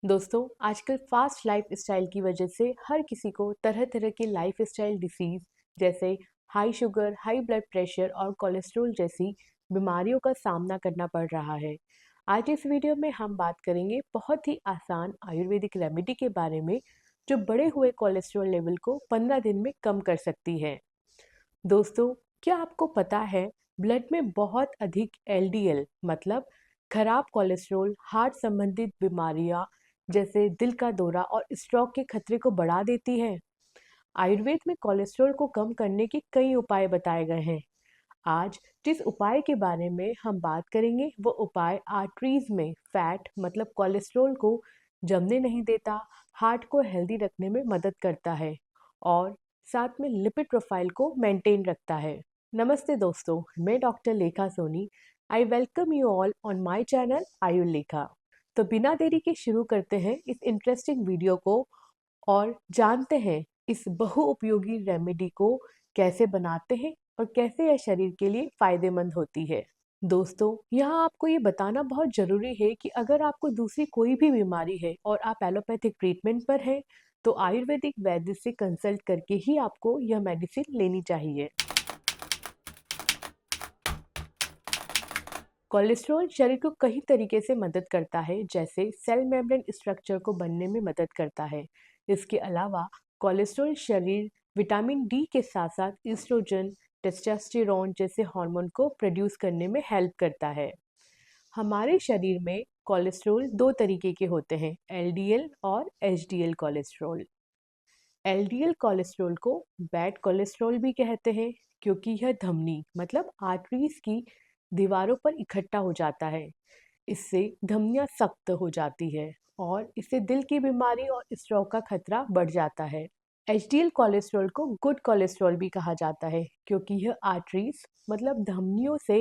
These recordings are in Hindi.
दोस्तों, आजकल फास्ट लाइफ स्टाइल की वजह से हर किसी को तरह तरह की लाइफ स्टाइल डिसीज जैसे high sugar, high blood pressure और कोलेस्ट्रॉल जैसी बीमारियों का सामना करना पड़ रहा है। आज इस वीडियो में हम बात करेंगे बहुत ही आसान आयुर्वेदिक रेमेडी के बारे में जो बढ़े हुए कोलेस्ट्रॉल लेवल को 15 दिन में कम कर सकती है। दोस्तों, क्या आपको पता है ब्लड में बहुत अधिक एलडीएल मतलब खराब कोलेस्ट्रॉल हार्ट संबंधित बीमारियां जैसे दिल का दौरा और स्ट्रोक के खतरे को बढ़ा देती है। आयुर्वेद में कोलेस्ट्रॉल को कम करने के कई उपाय बताए गए हैं। आज जिस उपाय के बारे में हम बात करेंगे वो उपाय आर्टरीज में फैट मतलब कोलेस्ट्रॉल को जमने नहीं देता, हार्ट को हेल्दी रखने में मदद करता है और साथ में लिपिड प्रोफाइल को मेंटेन रखता है। नमस्ते दोस्तों, मैं doctor Lekha Soni. I welcome you all on my channel Ayur Lekha. तो बिना देरी के शुरू करते हैं इस इंटरेस्टिंग वीडियो को और जानते हैं इस बहुउपयोगी रेमेडी को कैसे बनाते हैं और कैसे यह शरीर के लिए फायदेमंद होती है। दोस्तों, यहाँ आपको ये बताना बहुत जरूरी है कि अगर आपको दूसरी कोई भी बीमारी है और आप एलोपैथिक ट्रीटमेंट पर हैं, तो आयुर्वेदिक वैद्य से कंसल्ट करके ही आपको यह मेडिसिन लेनी चाहिए। कोलेस्ट्रॉल शरीर को कई तरीके से मदद करता है, जैसे सेल मेम्ब्रेन स्ट्रक्चर को बनने में मदद करता है। इसके अलावा कोलेस्ट्रॉल शरीर विटामिन डी के साथ साथ एस्ट्रोजन, टेस्टोस्टेरोन जैसे हार्मोन को प्रोड्यूस करने में हेल्प करता है। हमारे शरीर में कोलेस्ट्रॉल दो तरीके के होते हैं, एलडीएल और एचडीएल कोलेस्ट्रॉल। एलडीएल कोलेस्ट्रॉल को बैड कोलेस्ट्रॉल भी कहते हैं क्योंकि यह धमनी मतलब आर्टरीज की दीवारों पर इकट्ठा हो जाता है। इससे धमनियां सख्त हो जाती है और इससे दिल की बीमारी और स्ट्रोक का खतरा बढ़ जाता है। एचडीएल कोलेस्ट्रॉल को गुड कोलेस्ट्रॉल भी कहा जाता है क्योंकि यह आर्टरीज मतलब धमनियों से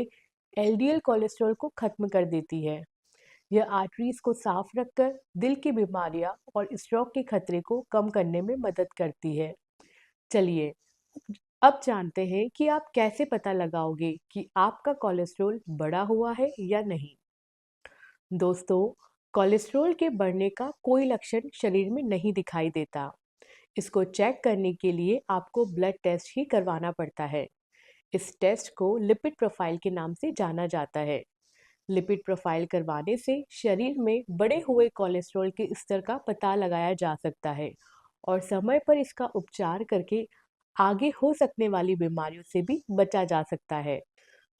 एलडीएल कोलेस्ट्रॉल को खत्म कर देती है। यह आर्टरीज को साफ रखकर दिल की बीमारियां और स्ट्रोक के खतरे को कम करने में मदद करती है। चलिए अब जानते हैं कि आप कैसे पता लगाओगे कि आपका कोलेस्ट्रॉल बढ़ा हुआ है या नहीं। दोस्तों, कोलेस्ट्रॉल के बढ़ने का कोई लक्षण शरीर में नहीं दिखाई देता। इसको चेक करने के लिए आपको ब्लड टेस्ट ही करवाना पड़ता है। इस टेस्ट को लिपिड प्रोफाइल के नाम से जाना जाता है। लिपिड प्रोफाइल करवाने से शरीर में बढ़े हुए कोलेस्ट्रॉल के स्तर का पता लगाया जा सकता है और समय पर इसका उपचार करके आगे हो सकने वाली बीमारियों से भी बचा जा सकता है।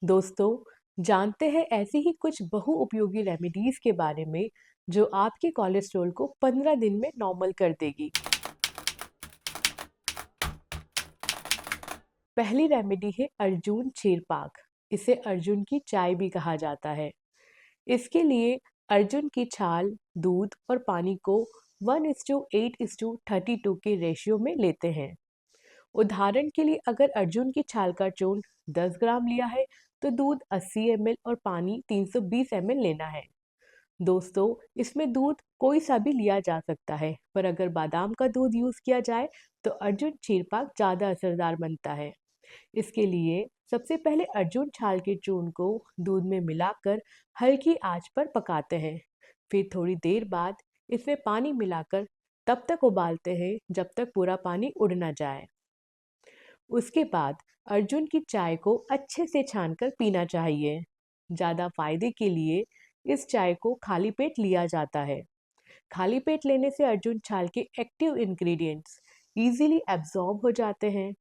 दोस्तों, जानते हैं ऐसी ही कुछ बहुउपयोगी रेमेडीज के बारे में जो आपके कोलेस्ट्रॉल को 15 दिन में नॉर्मल कर देगी। पहली रेमेडी है अर्जुन चीरपाक। इसे अर्जुन की चाय भी कहा जाता है। इसके लिए अर्जुन की छाल, दूध और पानी को 1:8:32 के रेशियो में लेते हैं। उदाहरण के लिए अगर अर्जुन की छाल का चूर्ण 10 ग्राम लिया है तो दूध 80 ml और पानी 320 ml लेना है। दोस्तों, इसमें दूध कोई सा भी लिया जा सकता है, पर अगर बादाम का दूध यूज किया जाए तो अर्जुन चीरपाक ज़्यादा असरदार बनता है। इसके लिए सबसे पहले अर्जुन छाल के चूर्ण को दूध में मिलाकर हल्की आंच पर पकाते हैं। फिर थोड़ी देर बाद इसमें पानी मिलाकर तब तक उबालते हैं जब तक पूरा पानी उड़ ना जाए। उसके बाद अर्जुन की चाय को अच्छे से छानकर पीना चाहिए। ज़्यादा फायदे के लिए इस चाय को खाली पेट लिया जाता है। खाली पेट लेने से अर्जुन छाल के एक्टिव इंग्रेडिएंट्स इजीली एब्जॉर्ब हो जाते हैं।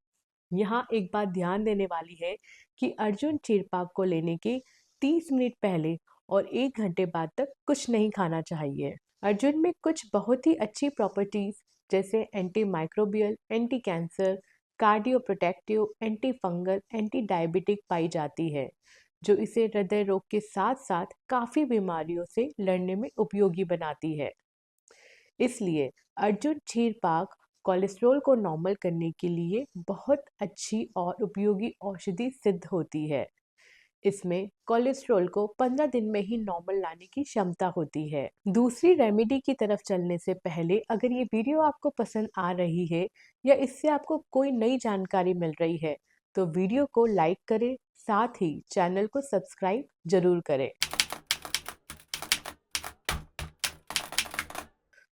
यहाँ एक बात ध्यान देने वाली है कि अर्जुन चीरपाक को लेने के 30 मिनट पहले और 1 घंटे बाद तक कुछ नहीं खाना चाहिए। अर्जुन में कुछ बहुत ही अच्छी प्रॉपर्टीज जैसे anti microbial, anti cancer, cardio protective, anti fungal, anti diabetic पाई जाती है, जो इसे हृदय रोग के साथ साथ काफ़ी बीमारियों से लड़ने में उपयोगी बनाती है। इसलिए अर्जुन क्षीर पाक कोलेस्ट्रॉल को नॉर्मल करने के लिए बहुत अच्छी और उपयोगी औषधि सिद्ध होती है। इसमें कोलेस्ट्रॉल को 15 दिन में ही नॉर्मल लाने की क्षमता होती है। दूसरी रेमेडी की तरफ चलने से पहले अगर ये वीडियो आपको पसंद आ रही है या इससे आपको कोई नई जानकारी मिल रही है तो वीडियो को लाइक करें, साथ ही चैनल को सब्सक्राइब जरूर करें।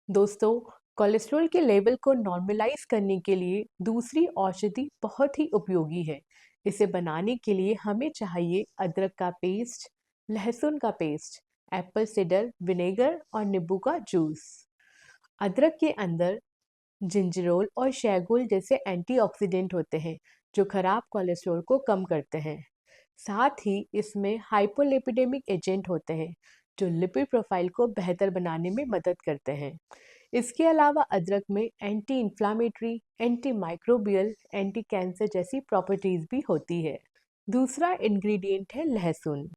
दोस्तों, कोलेस्ट्रॉल के लेवल को नॉर्मलाइज करने के लिए दूसरी औषधि बहुत ही उपयोगी है। इसे बनाने के लिए हमें चाहिए अदरक का पेस्ट, लहसुन का पेस्ट, एप्पल साइडर विनेगर और नींबू का जूस। अदरक के अंदर जिंजरोल और शैगोल जैसे एंटीऑक्सीडेंट होते हैं जो खराब कोलेस्ट्रॉल को कम करते हैं। साथ ही इसमें हाइपोलिपिडेमिक एजेंट होते हैं जो लिपिड प्रोफाइल को बेहतर बनाने में मदद करते हैं। इसके अलावा अदरक में anti inflammatory, anti microbial, anti cancer जैसी प्रॉपर्टीज भी होती है। दूसरा इंग्रेडिएंट है लहसुन।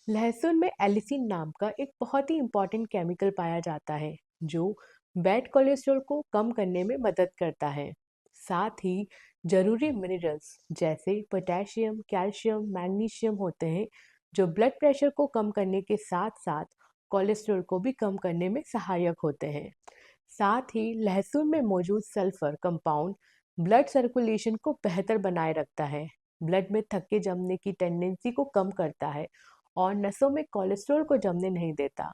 लहसुन में एलिसिन नाम का एक बहुत ही इम्पॉर्टेंट केमिकल पाया जाता है जो बैड कोलेस्ट्रॉल को कम करने में मदद करता है। साथ ही जरूरी मिनरल्स जैसे पोटेशियम, कैल्शियम, मैग्नीशियम होते हैं जो ब्लड प्रेशर को कम करने के साथ साथ कोलेस्ट्रॉल को भी कम करने में सहायक होते हैं। साथ ही लहसुन में मौजूद सल्फर कंपाउंड ब्लड सर्कुलेशन को बेहतर बनाए रखता है, ब्लड में थक्के जमने की टेंडेंसी को कम करता है और नसों में कोलेस्ट्रॉल को जमने नहीं देता।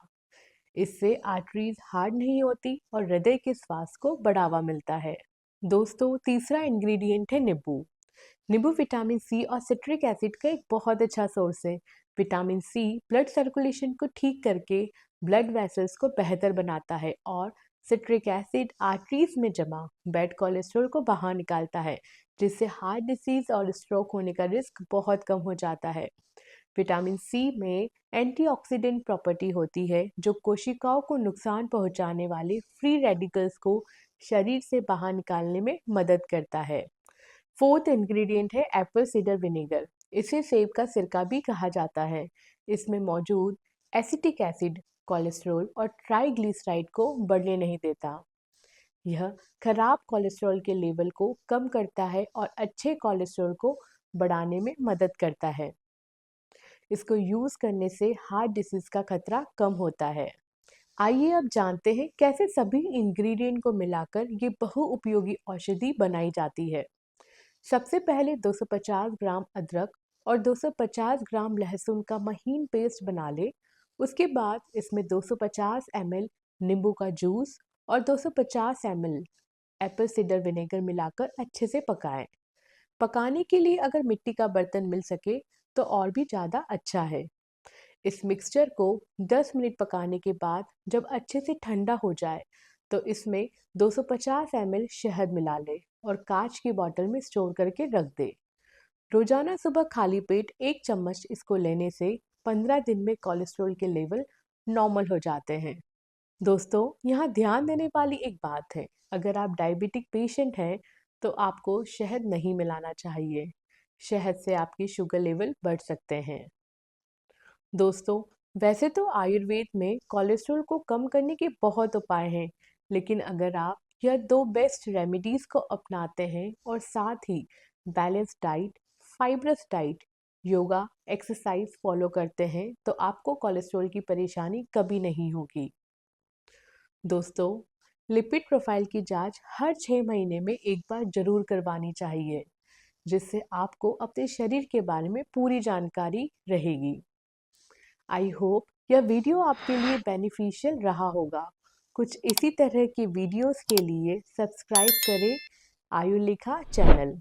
इससे आर्टरीज हार्ड नहीं होती और हृदय के स्वास्थ्य को बढ़ावा मिलता है। दोस्तों, तीसरा इंग्रेडिएंट है नींबू। नींबू विटामिन सी और सिट्रिक एसिड का एक बहुत अच्छा सोर्स है। विटामिन सी ब्लड सर्कुलेशन को ठीक करके ब्लड वेसल्स को बेहतर बनाता है और सिट्रिक एसिड आर्टरीज में जमा बैड कोलेस्ट्रॉल को बाहर निकालता है, जिससे हार्ट डिसीज और स्ट्रोक होने का रिस्क बहुत कम हो जाता है। विटामिन सी में एंटीऑक्सीडेंट प्रॉपर्टी होती है जो कोशिकाओं को नुकसान पहुंचाने वाले फ्री रेडिकल्स को शरीर से बाहर निकालने में मदद करता है। फोर्थ इंग्रेडिएंट है एप्पल साइडर विनेगर। इसे सेब का सिरका भी कहा जाता है। इसमें मौजूद एसिटिक एसिड कोलेस्ट्रॉल और ट्राइग्लिसराइड को बढ़ने नहीं देता। यह खराब कोलेस्ट्रॉल के लेवल को कम करता है और अच्छे कोलेस्ट्रॉल को बढ़ाने में मदद करता है। इसको यूज करने से हार्ट डिसीज का खतरा कम होता है। आइए अब जानते हैं कैसे सभी इंग्रेडिएंट को मिलाकर ये बहुउपयोगी औषधि बनाई जाती है। सबसे पहले 250 ग्राम अदरक और 250 ग्राम लहसुन का महीन पेस्ट बना ले। उसके बाद इसमें 250 ml नींबू का जूस और 250 ml एप्पल साइडर विनेगर मिलाकर अच्छे से पकाएं। पकाने के लिए अगर मिट्टी का बर्तन मिल सके तो और भी ज़्यादा अच्छा है। इस मिक्सचर को 10 मिनट पकाने के बाद जब अच्छे से ठंडा हो जाए तो इसमें 250 ml शहद मिला ले और कांच की बोतल में स्टोर करके रख दे। रोजाना सुबह खाली पेट 1 चम्मच इसको लेने से 15 दिन में कोलेस्ट्रॉल के लेवल नॉर्मल हो जाते हैं। दोस्तों, यहाँ ध्यान देने वाली एक बात है, अगर आप डायबिटिक पेशेंट हैं तो आपको शहद नहीं मिलाना चाहिए। शहद से आपकी शुगर लेवल बढ़ सकते हैं। दोस्तों, वैसे तो आयुर्वेद में कोलेस्ट्रॉल को कम करने के बहुत उपाय हैं, लेकिन अगर आप यह दो बेस्ट रेमेडीज को अपनाते हैं और साथ ही balance diet, fibrous diet, yoga, exercise follow करते हैं तो आपको कोलेस्ट्रॉल की परेशानी कभी नहीं होगी। दोस्तों, लिपिड प्रोफाइल की जांच हर 6 महीने में एक बार जरूर करवानी चाहिए, जिससे आपको अपने शरीर के बारे में पूरी जानकारी रहेगी। आई होप यह वीडियो आपके लिए बेनिफिशियल रहा होगा। कुछ इसी तरह की वीडियोस के लिए सब्सक्राइब करें आयुलिखा चैनल।